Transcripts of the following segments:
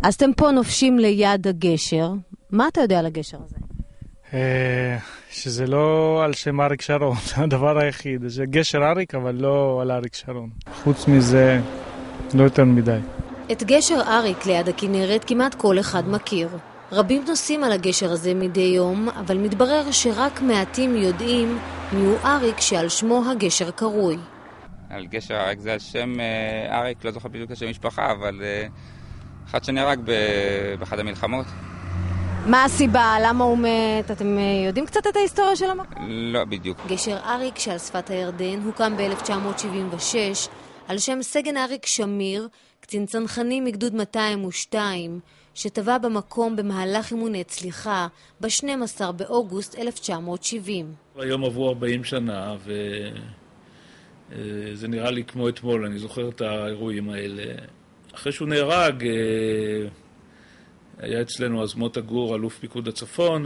אז אתם פה נופשים ליד הגשר. מה אתה יודע על הגשר הזה? שזה לא על שם אריק שרון, זה הדבר היחיד. זה גשר אריק, אבל לא על אריק שרון. חוץ מזה, לא יותר מדי. את גשר אריק ליד הכנרת כמעט כל אחד מכיר. רבים נוסעים על הגשר הזה מדי יום, אבל מתברר שרק מעטים יודעים מיהו אריק שעל שמו הגשר קרוי. על גשר אריק זה על שם אריק, לא זוכר בדיוק השם משפחה, אבל אחד שנהרג באחד המלחמות. מה הסיבה? למה הוא מת? אתם יודעים קצת את ההיסטוריה של המקום? לא בדיוק. גשר אריק שעל שפת הירדן הוקם ב-1976 על שם סגן אריק שמיר, קצין צנחנים מגדוד 202, שטבע במקום במהלך אימוני צליחה ב-12 באוגוסט 1970. היום עברו 40 שנה וזה נראה לי כמו אתמול, אני זוכר את האירועים האלה. אחרי שהוא נהרג, היה אצלנו אז מוטה גור, אלוף פיקוד הצפון,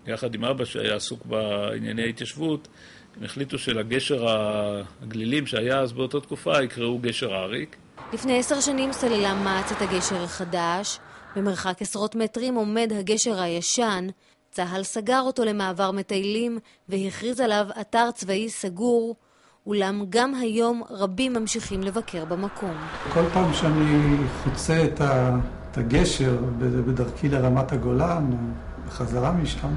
ויחד עם אבא שהיה עסוק בענייני ההתיישבות, הם החליטו שלגשר הגלילים שהיה אז באותה תקופה יקראו גשר אריק. לפני 10 שנים סללה מעץ את הגשר החדש. במרחק עשרות מטרים עומד הגשר הישן. צהל סגר אותו למעבר מטיילים והכריז עליו אתר צבאי סגור, אולם גם היום רבים ממשיכים לבקר במקום. כל פעם שאני חוצה את הגשר בדרכי לרמת הגולן, בחזרה משם,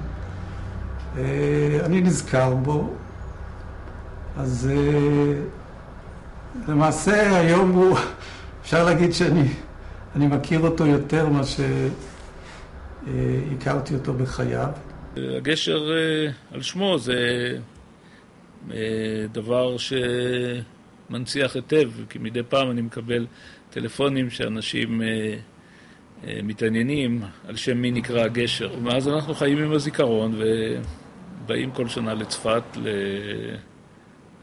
אני נזכר בו. אז למעשה היום הוא, אפשר להגיד שאני מכיר אותו יותר מה שהכרתי אותו בחייו. הגשר על שמו זה דבר שמנציח היטב, כי מדי פעם אני מקבל טלפונים שאנשים מתעניינים על שם מי נקרא הגשר. ומאז אנחנו חיים עם הזיכרון ובאים כל שנה לצפת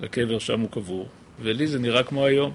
לקבר שם הוא קבור, ולי זה נראה כמו היום.